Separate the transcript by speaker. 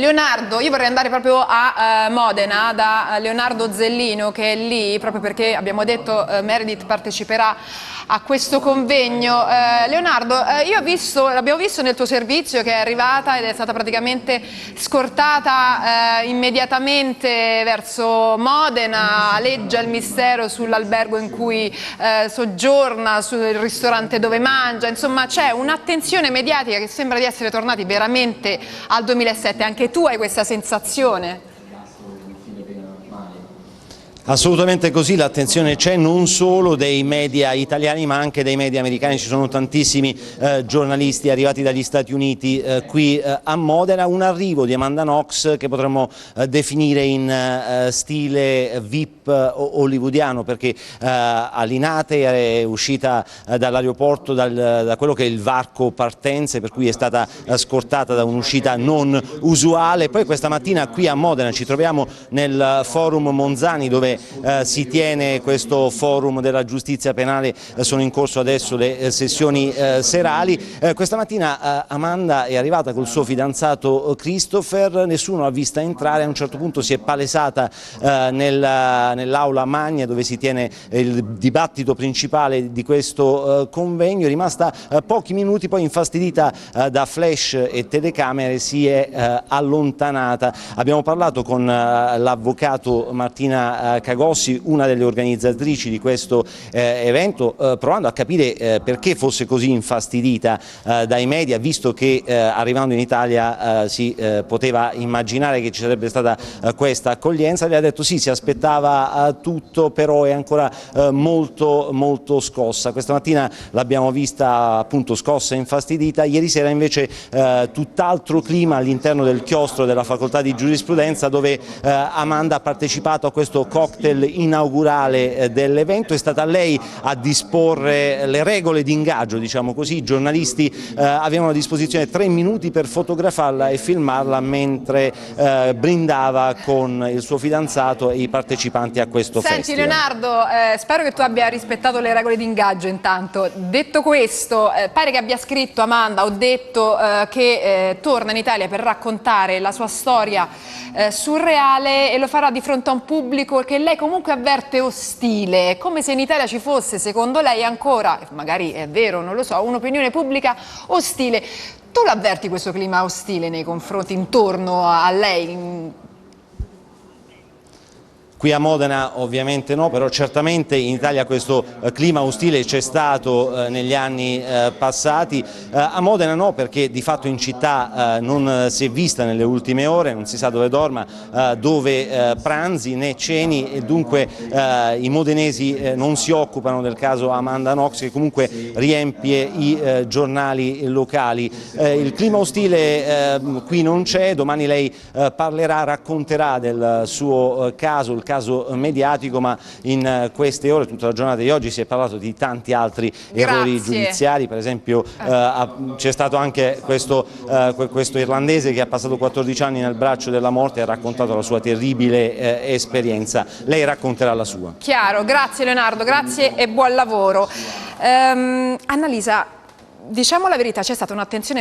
Speaker 1: Leonardo, io vorrei andare proprio a Modena da Leonardo Zellino, che è lì proprio perché abbiamo detto Meredith parteciperà a questo convegno. Leonardo, l'abbiamo visto nel tuo servizio che è arrivata ed è stata praticamente scortata immediatamente verso Modena, aleggia il mistero sull'albergo in cui soggiorna, sul ristorante dove mangia, insomma c'è un'attenzione mediatica che sembra di essere tornati veramente al 2007, anche tu hai questa sensazione?
Speaker 2: Assolutamente così, l'attenzione c'è non solo dei media italiani ma anche dei media americani, ci sono tantissimi giornalisti arrivati dagli Stati Uniti qui a Modena, un arrivo di Amanda Knox che potremmo definire in stile VIP hollywoodiano, perché a Linate è uscita dall'aeroporto da quello che è il varco partenze, per cui è stata scortata da un'uscita non usuale. Poi questa mattina qui a Modena ci troviamo nel Forum Monzani, dove si tiene questo forum della giustizia penale, sono in corso adesso le sessioni serali. Questa mattina Amanda è arrivata col suo fidanzato Christopher, nessuno l'ha vista entrare, a un certo punto si è palesata nell'aula magna dove si tiene il dibattito principale di questo convegno, è rimasta pochi minuti, poi infastidita da flash e telecamere si è allontanata. Abbiamo parlato con l'avvocato Martina Cagossi, una delle organizzatrici di questo evento, provando a capire perché fosse così infastidita dai media, visto che arrivando in Italia si poteva immaginare che ci sarebbe stata questa accoglienza. Lei ha detto sì, si aspettava tutto, però è ancora molto scossa. Questa mattina l'abbiamo vista appunto scossa e infastidita, ieri sera invece tutt'altro clima all'interno del chiostro della facoltà di giurisprudenza, dove Amanda ha partecipato a questo cocktail inaugurale dell'evento. È stata lei a disporre le regole di ingaggio, diciamo così. I giornalisti avevano a disposizione 3 minuti per fotografarla e filmarla mentre brindava con il suo fidanzato e i partecipanti a questo festival.
Speaker 1: Senti Leonardo, spero che tu abbia rispettato le regole di ingaggio intanto. Detto questo, pare che abbia scritto Amanda, ho detto che torna in Italia per raccontare la sua storia surreale e lo farà di fronte a un pubblico che lei comunque avverte ostile, come se in Italia ci fosse, secondo lei, ancora, magari è vero, non lo so, un'opinione pubblica ostile. Tu l'avverti questo clima ostile nei confronti, intorno a lei?
Speaker 2: Qui a Modena ovviamente no, però certamente in Italia questo clima ostile c'è stato negli anni passati. A Modena no, perché di fatto in città non si è vista nelle ultime ore, non si sa dove dorma, dove pranzi né ceni, e dunque i modenesi non si occupano del caso Amanda Knox, che comunque riempie i giornali locali. Il clima ostile qui non c'è, domani lei parlerà, racconterà del suo caso, il caso mediatico, ma in queste ore, tutta la giornata di oggi, si è parlato di tanti altri errori giudiziari. Per esempio c'è stato anche questo irlandese che ha passato 14 anni nel braccio della morte e ha raccontato la sua terribile esperienza. Lei racconterà la sua.
Speaker 1: Chiaro, grazie Leonardo, grazie e buon lavoro. Annalisa, diciamo la verità, c'è stata un'attenzione